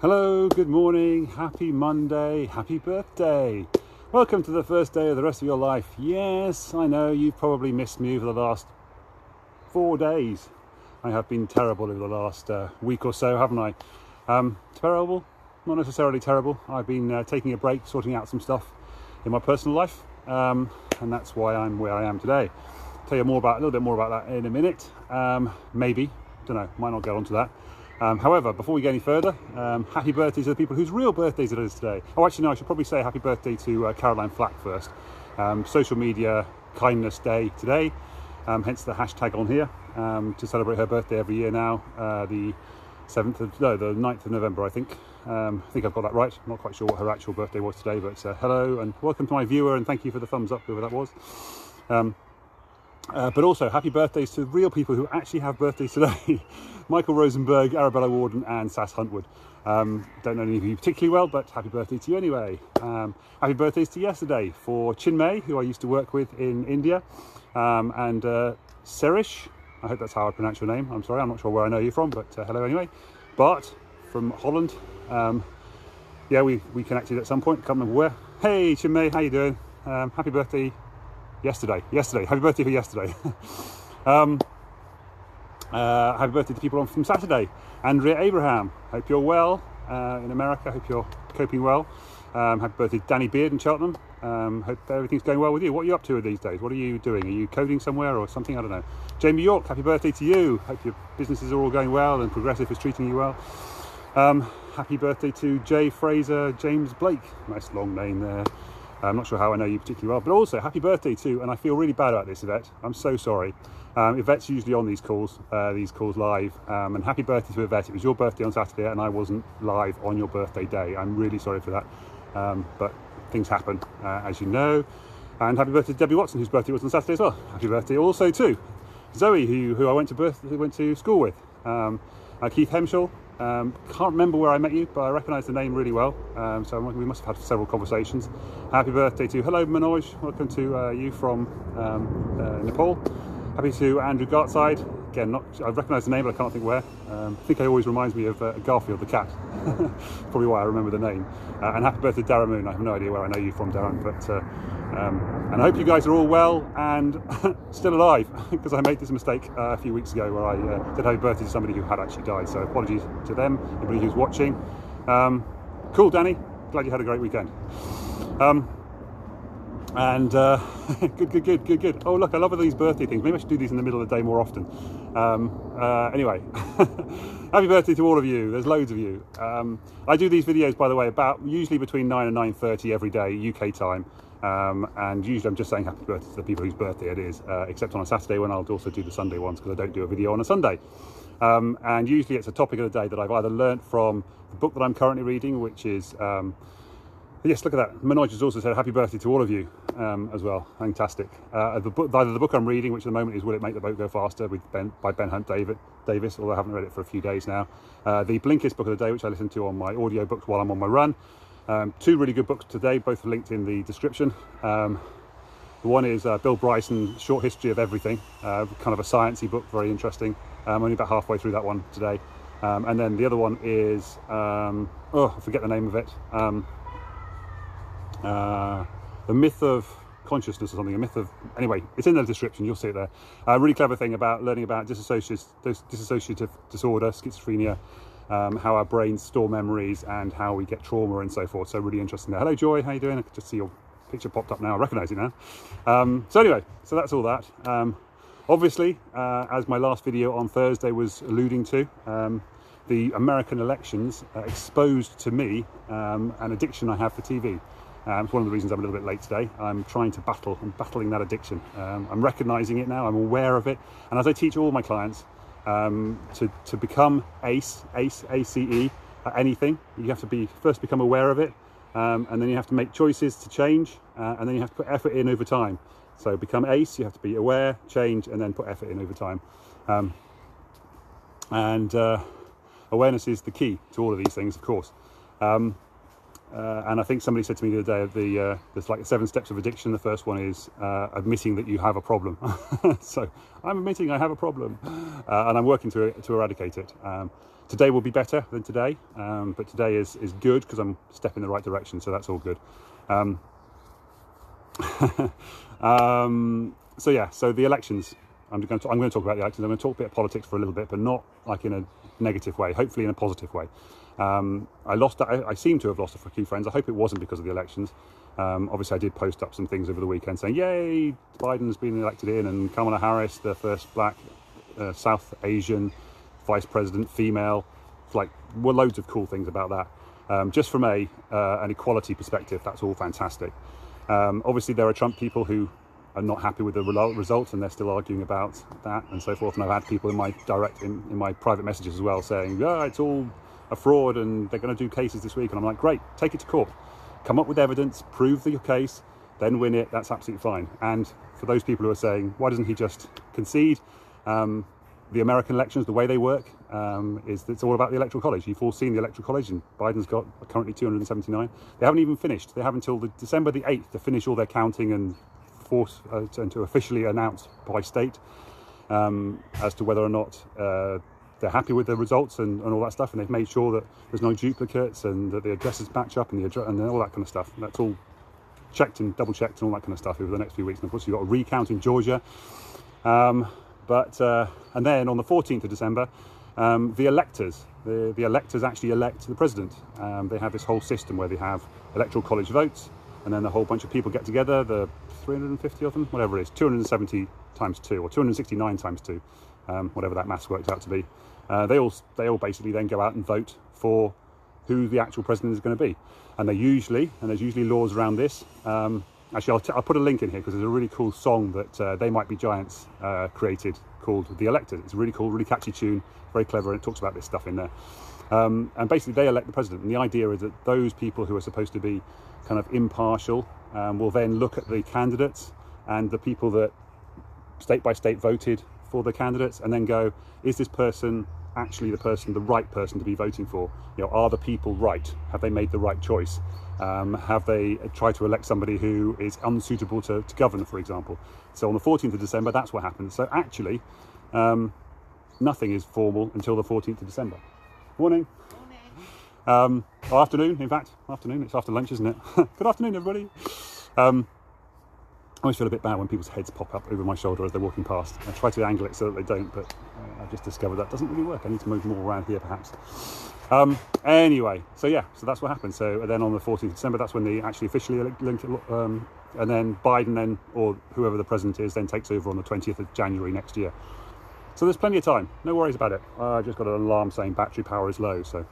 Hello, good morning, happy Monday, happy birthday. Welcome to the first day of the rest of your life. Yes, I know you've probably missed me over the last 4 days. I have been terrible over the last week or so, haven't I? Terrible? Not necessarily terrible. I've been taking a break, sorting out some stuff in my personal life, and that's why I'm where I am today. I'll tell you a little bit more about that in a minute. Maybe, don't know, might not get onto that. However, before we get any further, happy birthday to the people whose real birthdays it is today. Oh, actually, no, I should probably say happy birthday to Caroline Flack first. Social media kindness day today, hence the hashtag on here, to celebrate her birthday every year now, the 9th of November, I think. I think I've got that right. I'm not quite sure what her actual birthday was today, but hello and welcome to my viewer, and thank you for the thumbs up, whoever that was. But also, happy birthdays to real people who actually have birthdays today. Michael Rosenberg, Arabella Warden and Sass Huntwood. Don't know any of you particularly well, but happy birthday to you anyway. Happy birthdays to yesterday for Chinmay, who I used to work with in India, and Serish. I hope that's how I pronounce your name. I'm sorry, I'm not sure where I know you from, but hello anyway. Bart from Holland. Yeah, we connected at some point, can't remember where. Hey Chinmay, how you doing? Happy birthday. Yesterday, happy birthday for yesterday. Happy birthday to people on from Saturday. Andrea Abraham, hope you're well in America, hope you're coping well. Happy birthday to Danny Beard in Cheltenham. Hope everything's going well with you. What are you up to these days? What are you doing? Are you coding somewhere or something? I don't know. Jamie York, happy birthday to you. Hope your businesses are all going well and Progressive is treating you well. Happy birthday to Jay Fraser James Blake. Nice long name there. I'm not sure how I know you particularly well, but also happy birthday to, and I feel really bad about this, Yvette. I'm so sorry. Yvette's usually on these calls live, and happy birthday to Yvette. It was your birthday on Saturday and I wasn't live on your birthday day. I'm really sorry for that, but things happen, as you know. And happy birthday to Debbie Watson, whose birthday was on Saturday as well. Happy birthday also to Zoe, who I went to school with. Keith Hemshall. Can't remember where I met you, but I recognise the name really well, so we must have had several conversations. Happy birthday to, hello Manoj, welcome to you from Nepal. Happy to Andrew Gartside, again, I recognise the name but I can't think where. I think it always reminds me of Garfield the cat, probably why I remember the name. And happy birthday to Darren Moon. I have no idea where I know you from, Darren, but and I hope you guys are all well and still alive, because I made this mistake a few weeks ago where I did happy birthday to somebody who had actually died, so apologies to them, everybody who's watching. Cool, Danny, glad you had a great weekend. And good. Oh look, I love these birthday things. Maybe I should do these in the middle of the day more often. Anyway, happy birthday to all of you. There's loads of you. I do these videos, by the way, about usually between 9 and 9:30 every day UK time, and usually I'm just saying happy birthday to the people whose birthday it is, except on a Saturday when I'll also do the Sunday ones, because I don't do a video on a Sunday. And usually it's a topic of the day that I've either learnt from the book that I'm currently reading, which is yes, look at that. Manoj has also said happy birthday to all of you as well. Fantastic. Either the book I'm reading, which at the moment is Will It Make the Boat Go Faster by Ben Hunt Davis, although I haven't read it for a few days now. The Blinkist book of the day, which I listen to on my audio books while I'm on my run. Two really good books today, both are linked in the description. The one is Bill Bryson's Short History of Everything, kind of a sciencey book, very interesting. I'm only about halfway through that one today. And then the other one is, I forget the name of it. The Myth of Consciousness or something, anyway, it's in the description, you'll see it there. A really clever thing about learning about dissociative disorder, schizophrenia, how our brains store memories and how we get trauma and so forth. So really interesting there. Hello Joy, how you doing? I can just see your picture popped up now, I recognise it now. So anyway, so that's all that. Obviously, as my last video on Thursday was alluding to, the American elections exposed to me an addiction I have for TV. It's one of the reasons I'm a little bit late today. I'm battling that addiction. I'm recognising it now, I'm aware of it. And as I teach all my clients to become ACE at anything, you have to first become aware of it, and then you have to make choices to change, and then you have to put effort in over time. So become ACE, you have to be aware, change, and then put effort in over time. Awareness is the key to all of these things, of course. And I think somebody said to me the other day, there's like 7 steps of addiction. The first one is admitting that you have a problem. So I'm admitting I have a problem, and I'm working to eradicate it. Today will be better than today, but today is good because I'm stepping in the right direction, so that's all good. So yeah, so the elections. I'm going to talk about the elections. I'm going to talk a bit of politics for a little bit, but not like in a negative way. Hopefully in a positive way. I seem to have lost a few friends. I hope it wasn't because of the elections. Obviously, I did post up some things over the weekend saying, "Yay, Biden's been elected in," and Kamala Harris, the first black South Asian vice president, female. Like, were loads of cool things about that. Just from an equality perspective, that's all fantastic. Obviously, there are Trump people who are not happy with the result, and they're still arguing about that and so forth. And I've had people in my in my private messages as well saying, "Yeah, it's all a fraud, and they're going to do cases this week." And I'm like, great, take it to court, come up with evidence, prove your case, then win it. That's absolutely fine. And for those people who are saying, why doesn't he just concede? The American elections, the way they work, is it's all about the Electoral College. You've all seen the Electoral College, and Biden's got currently 279. They haven't even finished. They have until December the 8th to finish all their counting and force and to officially announce by state as to whether or not they're happy with the results and all that stuff. And they've made sure that there's no duplicates and that the addresses match up and all that kind of stuff. That's all checked and double checked and all that kind of stuff over the next few weeks. And of course, you've got a recount in Georgia. And then on the 14th of December, the electors, the electors actually elect the president. They have this whole system where they have Electoral College votes, and then a whole bunch of people get together, the 350 of them, whatever it is, 270 times 2, or 269 times 2, whatever that maths works out to be. They all basically then go out and vote for who the actual president is going to be. And there's usually laws around this. Actually, I'll put a link in here because there's a really cool song that They Might Be Giants created called The Electors. It's a really cool, really catchy tune, very clever, and it talks about this stuff in there. And basically they elect the president. And the idea is that those people who are supposed to be kind of impartial will then look at the candidates and the people that state by state voted for the candidates and then go, is this person actually the right person to be voting for? You know, are the people right? Have they made the right choice? Have they tried to elect somebody who is unsuitable to govern, for example? So on the 14th of December, that's what happens. So actually, nothing is formal until the 14th of December. Morning. Morning. Or afternoon, in fact. Afternoon, it's after lunch, isn't it? Good afternoon, everybody. I always feel a bit bad when people's heads pop up over my shoulder as they're walking past. I try to angle it so that they don't, but I've just discovered that doesn't really work. I need to move more around here, perhaps. Anyway, so yeah, so that's what happened. So then on the 14th of December, that's when they actually officially elect, and then Biden or whoever the president is, then takes over on the 20th of January next year. So there's plenty of time. No worries about it. I just got an alarm saying battery power is low, so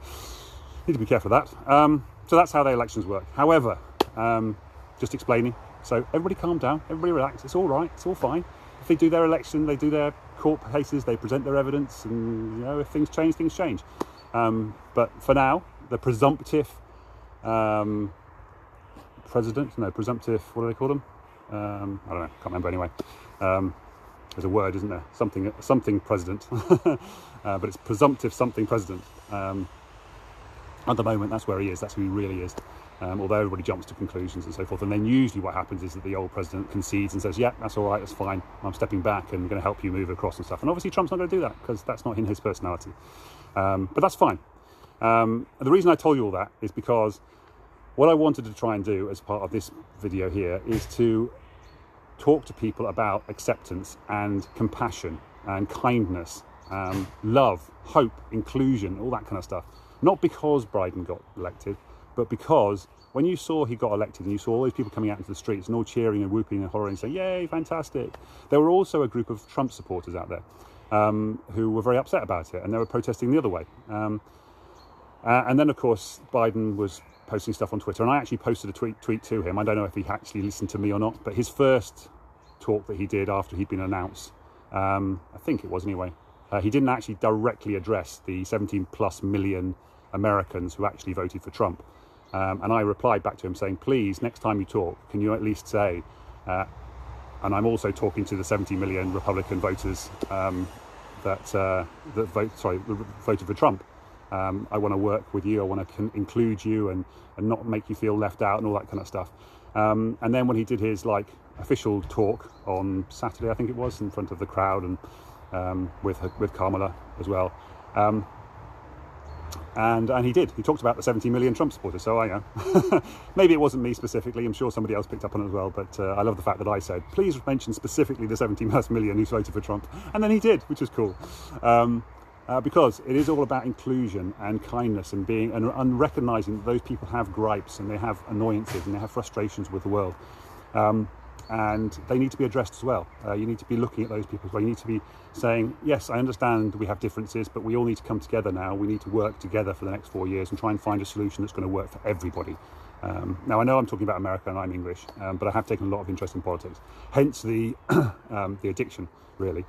need to be careful of that. So that's how the elections work. However, just explaining. So everybody calm down, everybody relax, it's all right, it's all fine. If they do their election, they do their court cases, they present their evidence, and you know, if things change, things change. But for now, the presumptive presumptive, what do they call them? I don't know, can't remember anyway. There's a word, isn't there? Something president, but it's presumptive something president. At the moment, that's where he is, that's who he really is. Although everybody jumps to conclusions and so forth. And then usually what happens is that the old president concedes and says, yeah, that's all right, that's fine, I'm stepping back and I'm going to help you move across and stuff. And obviously Trump's not going to do that because that's not in his personality. But that's fine. And the reason I told you all that is because what I wanted to try and do as part of this video here is to talk to people about acceptance and compassion and kindness, love, hope, inclusion, all that kind of stuff. Not because Biden got elected, but because when you saw he got elected and you saw all these people coming out into the streets and all cheering and whooping and hollering and saying, yay, fantastic, there were also a group of Trump supporters out there who were very upset about it, and they were protesting the other way. And then, of course, Biden was posting stuff on Twitter, and I actually posted a tweet to him. I don't know if he actually listened to me or not, but his first talk that he did after he'd been announced, I think it was anyway, he didn't actually directly address the 17 plus million Americans who actually voted for Trump. And I replied back to him saying, please, next time you talk, can you at least say, and I'm also talking to the 70 million Republican voters that voted for Trump, I want to work with you. I want to include you and not make you feel left out and all that kind of stuff. And then when he did his like official talk on Saturday, I think it was, in front of the crowd and with Kamala as well. And he talked about the 70 million Trump supporters. So I know, maybe it wasn't me specifically. I'm sure somebody else picked up on it as well. But I love the fact that I said, please mention specifically the 70 million who voted for Trump. And then he did, which is cool. Because it is all about inclusion and kindness and being and recognizing that those people have gripes and they have annoyances and they have frustrations with the world. And they need to be addressed as well. You need to be looking at those people as well. You need to be saying, yes, I understand we have differences, but we all need to come together now. We need to work together for the next 4 years and try and find a solution that's going to work for everybody. Now, I know I'm talking about America and I'm English, but I have taken a lot of interest in politics. Hence the addiction, really,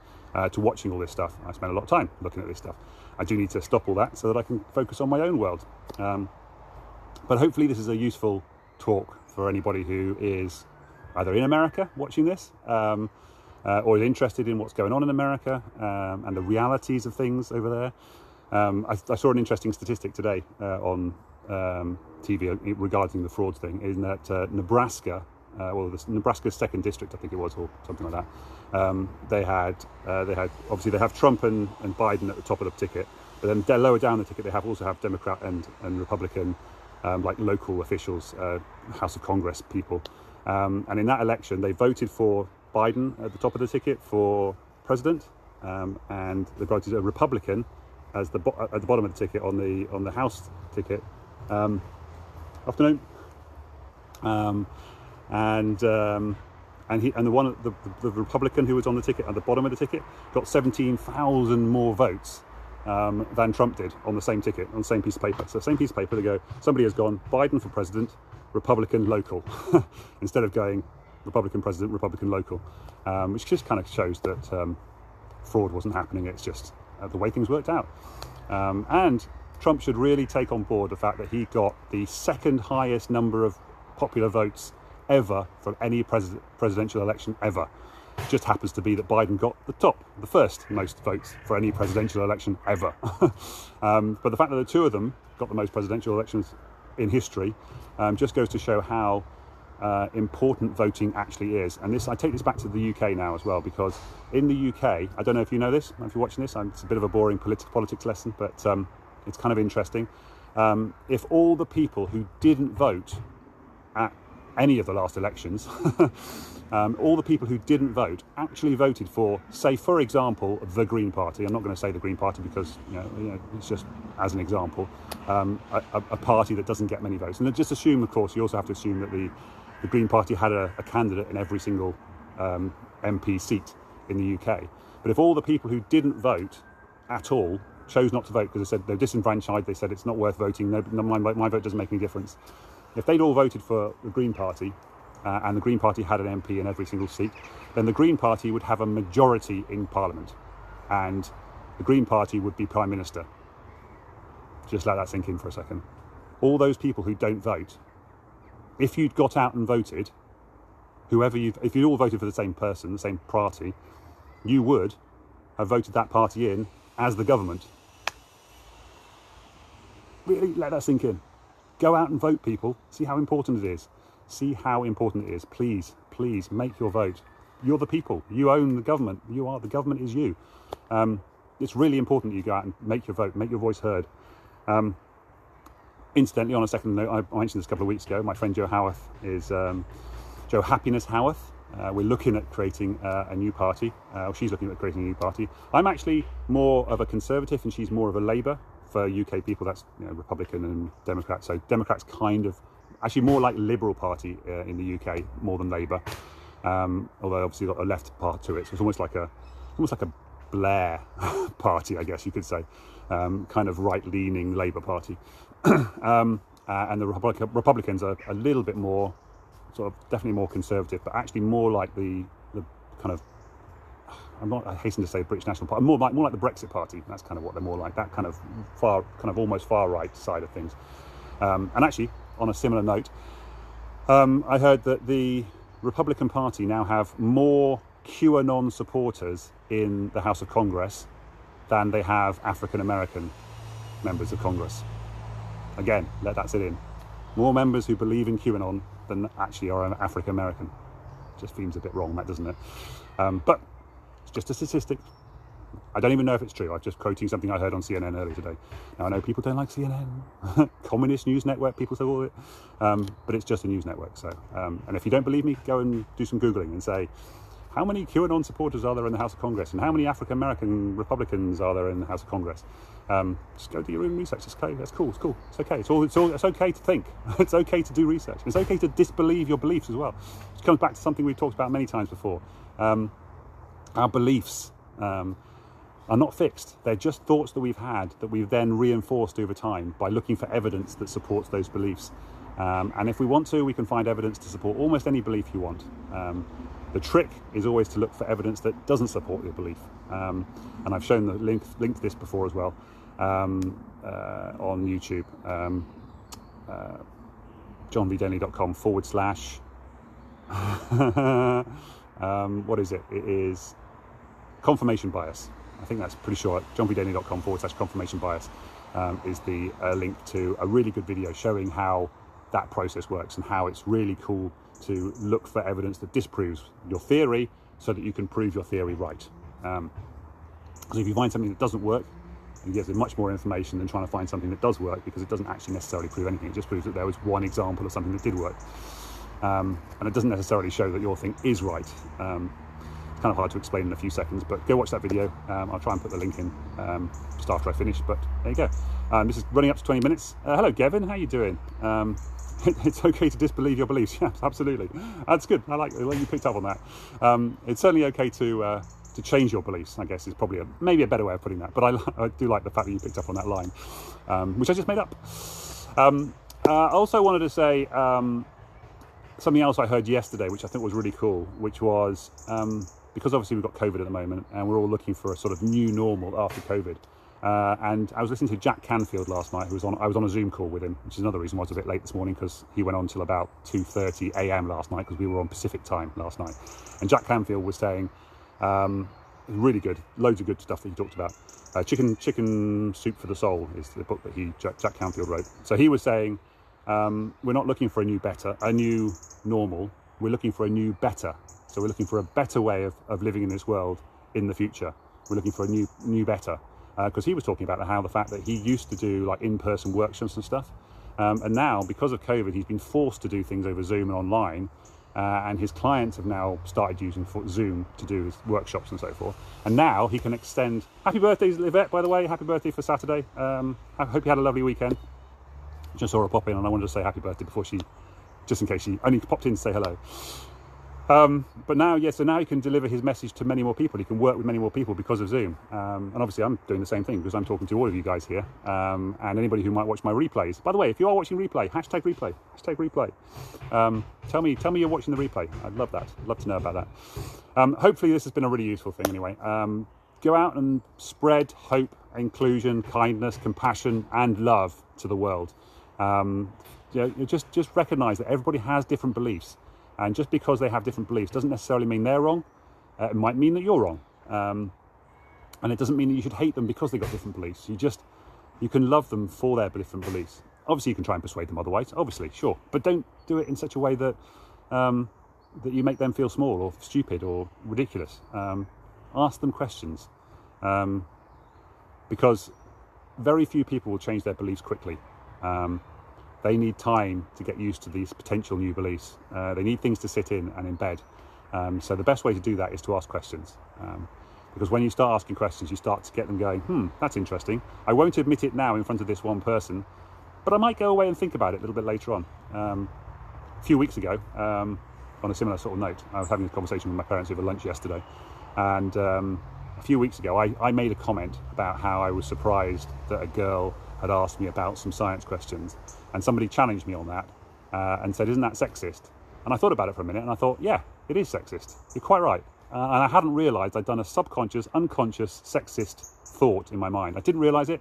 to watching all this stuff. I spend a lot of time looking at this stuff. I do need to stop all that so that I can focus on my own world. But hopefully this is a useful talk for anybody who is either in America watching this, or is interested in what's going on in America and the realities of things over there. I saw an interesting statistic today on TV regarding the frauds thing, in that Nebraska, Nebraska's 2nd district, I think it was, or something like that. They had obviously they have Trump and Biden at the top of the ticket, but then they're lower down the ticket. They also have Democrat and Republican, like local officials, House of Congress people. And in that election, they voted for Biden at the top of the ticket for president, and they voted a Republican as at the bottom of the ticket on the House ticket. Afternoon. And the Republican who was on the ticket at the bottom of the ticket got 17,000 more votes than Trump did on the same ticket, on the same piece of paper. So same piece of paper, they go, somebody has gone Biden for president, Republican local, instead of going Republican president, Republican local, which just kind of shows that fraud wasn't happening. It's just the way things worked out. And Trump should really take on board the fact that he got the 2nd highest number of popular votes ever for any presidential election ever. It just happens to be that Biden got the 1st most votes for any presidential election ever. But the fact that the two of them got the most presidential elections in history just goes to show how important voting actually is. And I take this back to the UK now as well, because in the UK, I don't know if you know this, if you're watching this, it's a bit of a boring politics lesson, but it's kind of interesting. If all the people who didn't vote at any of the last elections, all the people who didn't vote actually voted for, say, for example, the Green Party. I'm not going to say the Green Party because you know it's just as an example, a party that doesn't get many votes. And just assume, of course, you also have to assume that the Green Party had a candidate in every single MP seat in the UK. But if all the people who didn't vote at all chose not to vote because they said they're disenfranchised, they said it's not worth voting, my vote doesn't make any difference. If they'd all voted for the Green Party, and the Green Party had an MP in every single seat, then the Green Party would have a majority in Parliament, and the Green Party would be Prime Minister. Just let that sink in for a second. All those people who don't vote, if you'd got out and voted, if you'd all voted for the same person, the same party, you would have voted that party in as the government. Really, let that sink in. Go out and vote, people. See how important it is. See how important it is. Please, please make your vote. You're the people. You own the government. The government is you. It's really important that you go out and make your vote, make your voice heard. Incidentally, on a second note, I mentioned this a couple of weeks ago, my friend Joe Howarth is Joe Happiness Howarth. We're looking at creating a new party. She's looking at creating a new party. I'm actually more of a Conservative and she's more of a Labour. For UK people, that's Republican and Democrat. So Democrats kind of actually more like Liberal Party in the UK more than Labour. Although obviously got a left part to it, so it's almost like a Blair party, I guess you could say, kind of right-leaning Labour Party. And the Republicans are a little bit more sort of definitely more conservative, but actually more like the kind of. I hasten to say British National Party, more like the Brexit Party. That's kind of what they're more like, that kind of almost far right side of things. And actually, on a similar note, I heard that the Republican Party now have more QAnon supporters in the House of Congress than they have African American members of Congress. Again, let that sit in. More members who believe in QAnon than actually are African American. Just seems a bit wrong, that, doesn't it? But it's just a statistic. I don't even know if it's true. I'm just quoting something I heard on CNN earlier today. Now, I know people don't like CNN, communist news network, people say all it, but it's just a news network. So, and if you don't believe me, go and do some Googling and say, how many QAnon supporters are there in the House of Congress? And how many African-American Republicans are there in the House of Congress? Just go do your own research. It's okay. That's cool. It's cool. It's okay. It's okay to think. It's okay to do research. It's okay to disbelieve your beliefs as well. Which comes back to something we've talked about many times before. Our beliefs are not fixed. They're just thoughts that we've had that we've then reinforced over time by looking for evidence that supports those beliefs. And if we want to, we can find evidence to support almost any belief you want. The trick is always to look for evidence that doesn't support your belief. And I've shown the link to this before as well on YouTube. johnvdaily.com / what is it? It is confirmation bias. I think that's pretty sure. johnvdaily.com / confirmation bias is the link to a really good video showing how that process works and how it's really cool to look for evidence that disproves your theory so that you can prove your theory right. So if you find something that doesn't work, it gives you much more information than trying to find something that does work, because it doesn't actually necessarily prove anything. It just proves that there was one example of something that did work. And it doesn't necessarily show that your thing is right. It's kind of hard to explain in a few seconds, but go watch that video. I'll try and put the link in just after I finish, but there you go. This is running up to 20 minutes. Hello, Gavin, how you doing? It's okay to disbelieve your beliefs. Yes, absolutely. That's good. I like it. You picked up on that. It's certainly okay to change your beliefs, I guess, is probably maybe a better way of putting that. But I do like the fact that you picked up on that line, which I just made up. I also wanted to say something else I heard yesterday, which I think was really cool, which was because obviously we've got COVID at the moment and we're all looking for a sort of new normal after COVID. And I was listening to Jack Canfield last night, I was on a Zoom call with him, which is another reason why I was a bit late this morning, because he went on till about 2:30 a.m. last night, because we were on Pacific time last night. And Jack Canfield was saying, really good, loads of good stuff that he talked about. Chicken Soup for the Soul is the book that Jack Canfield wrote. So he was saying, we're not looking for a new normal, we're looking for a new better. So we're looking for a better way of living in this world in the future. We're looking for a new better. Because he was talking about how the fact that he used to do like in-person workshops and stuff, and now because of COVID he's been forced to do things over Zoom and online, and his clients have now started using Zoom to do his workshops and so forth, and now he can extend. Happy birthday, Yvette, by the way. Happy birthday for Saturday. I hope you had a lovely weekend. Just saw her pop in and I wanted to say happy birthday before just in case she only popped in to say hello. But now, so now he can deliver his message to many more people. He can work with many more people because of Zoom. And obviously I'm doing the same thing because I'm talking to all of you guys here. And anybody who might watch my replays. By the way, if you are watching replay, hashtag replay. Tell me you're watching the replay. I'd love that. I'd love to know about that. Hopefully this has been a really useful thing anyway. Go out and spread hope, inclusion, kindness, compassion, and love to the world. Just recognize that everybody has different beliefs. And just because they have different beliefs doesn't necessarily mean they're wrong. It might mean that you're wrong. And it doesn't mean that you should hate them because they've got different beliefs. You can love them for their different beliefs. Obviously, you can try and persuade them otherwise, obviously, sure. But don't do it in such a way that that you make them feel small or stupid or ridiculous. Ask them questions. Because very few people will change their beliefs quickly. They need time to get used to these potential new beliefs. They need things to sit in and embed. So the best way to do that is to ask questions. Because when you start asking questions, you start to get them going, that's interesting. I won't admit it now in front of this one person, but I might go away and think about it a little bit later on. A few weeks ago, on a similar sort of note, I was having a conversation with my parents over lunch yesterday. And a few weeks ago, I made a comment about how I was surprised that a girl had asked me about some science questions, and somebody challenged me on that and said, isn't that sexist? And I thought about it for a minute and I thought, yeah, it is sexist. You're quite right. And I hadn't realised I'd done a subconscious, unconscious sexist thought in my mind. I didn't realise it,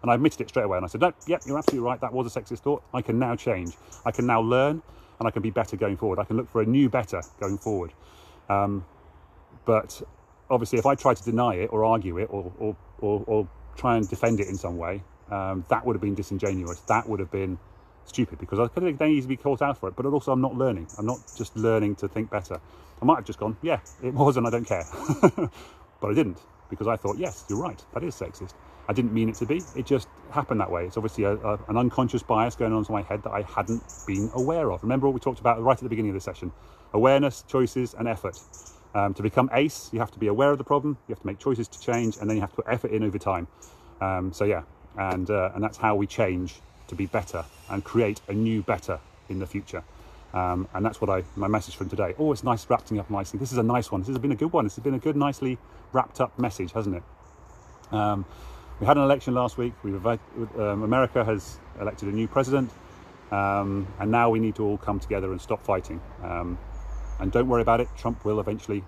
and I admitted it straight away. And I said, no, yep, you're absolutely right. That was a sexist thought. I can now change. I can now learn, and I can be better going forward. I can look for a new better going forward. But obviously, if I try to deny it or argue it or try and defend it in some way, that would have been disingenuous. That would have been stupid, because I could have then easily be caught out for it. But also, I'm not learning. I'm not just learning to think better. I might have just gone, yeah, it was, and I don't care. But I didn't, because I thought, yes, you're right, that is sexist. I didn't mean it to be. It just happened that way. It's obviously an unconscious bias going on in my head that I hadn't been aware of. Remember what we talked about right at the beginning of the session? Awareness, choices, and effort. To become ace, you have to be aware of the problem, you have to make choices to change, and then you have to put effort in over time. So yeah, and that's how we change to be better and create a new better in the future. And that's what my message from today. Oh, it's nice wrapping up nicely. This is a nice one. This has been a good one. This has been a good, nicely wrapped up message, hasn't it? We had an election last week. America has elected a new president, and now we need to all come together and stop fighting. And don't worry about it. Trump will eventually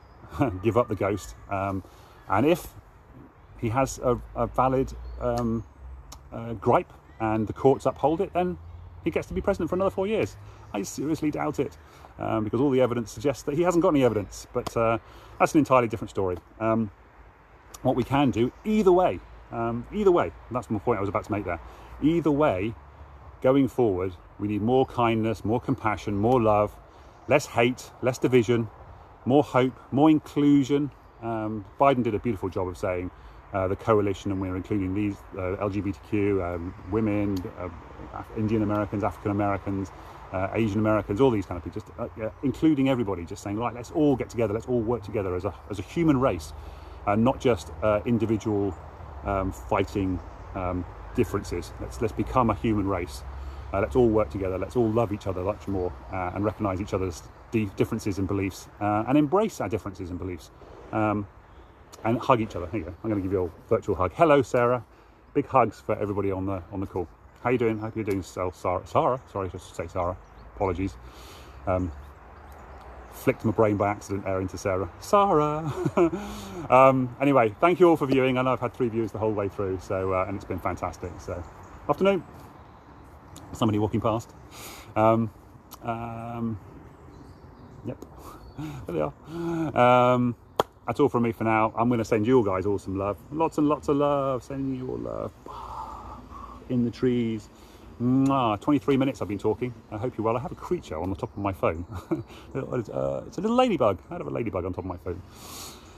give up the ghost. And if he has a valid gripe and the courts uphold it, then he gets to be president for another 4 years. I seriously doubt it, because all the evidence suggests that he hasn't got any evidence. But that's an entirely different story. What we can do, either way, that's my point I was about to make there. Either way, going forward, we need more kindness, more compassion, more love, less hate, less division, more hope, more inclusion. Biden did a beautiful job of saying the coalition, and we're including these LGBTQ, women, Indian Americans, African Americans, Asian Americans, all these kind of people, just including everybody, just saying, right, let's all get together, let's all work together as a human race, not just individual fighting differences. Let's become a human race. Let's all work together. Let's all love each other much more, and recognise each other's differences and beliefs, and embrace our differences and beliefs, and hug each other. Here you go. I'm going to give you a virtual hug. Hello, Sarah. Big hugs for everybody on the call. How you doing? Hope you're doing well, Sarah. Sorry, just to say Sarah. Apologies. Flicked my brain by accident there into Sarah. Anyway, thank you all for viewing. I know I've had 3 views the whole way through, so and it's been fantastic. So, afternoon. Somebody walking past. Yep. There they are. That's all from me for now. I'm going to send you all guys all some love. Lots and lots of love. Sending you all love. In the trees. 23 minutes I've been talking. I hope you're well. I have a creature on the top of my phone. It's a little ladybug. I have a ladybug on top of my phone.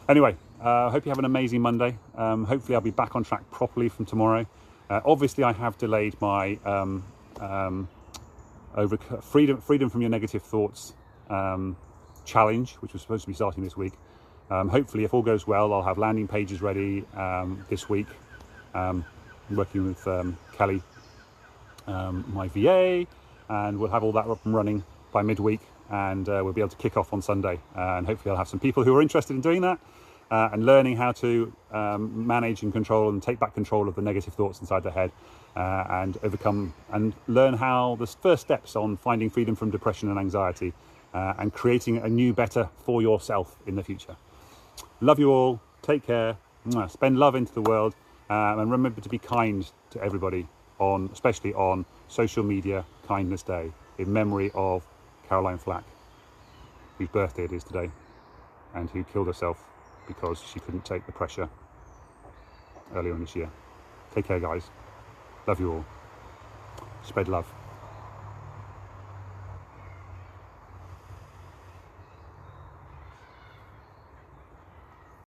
Anyway, I hope you have an amazing Monday. Hopefully I'll be back on track properly from tomorrow. Obviously I have delayed my over freedom from your negative thoughts challenge, which was supposed to be starting this week. Hopefully, if all goes well, I'll have landing pages ready this week. I'm working with Kelly, my VA, and we'll have all that up and running by midweek, and we'll be able to kick off on Sunday. And hopefully I'll have some people who are interested in doing that and learning how to manage and control and take back control of the negative thoughts inside their head, and overcome and learn how the first steps on finding freedom from depression and anxiety, and creating a new better for yourself in the future. Love you all. Take care. Spend love into the world, and remember to be kind to everybody, especially on Social Media Kindness Day, in memory of Caroline Flack, whose birthday it is today, and who killed herself because she couldn't take the pressure earlier in this year. Take care, guys. Love you all. Spread love.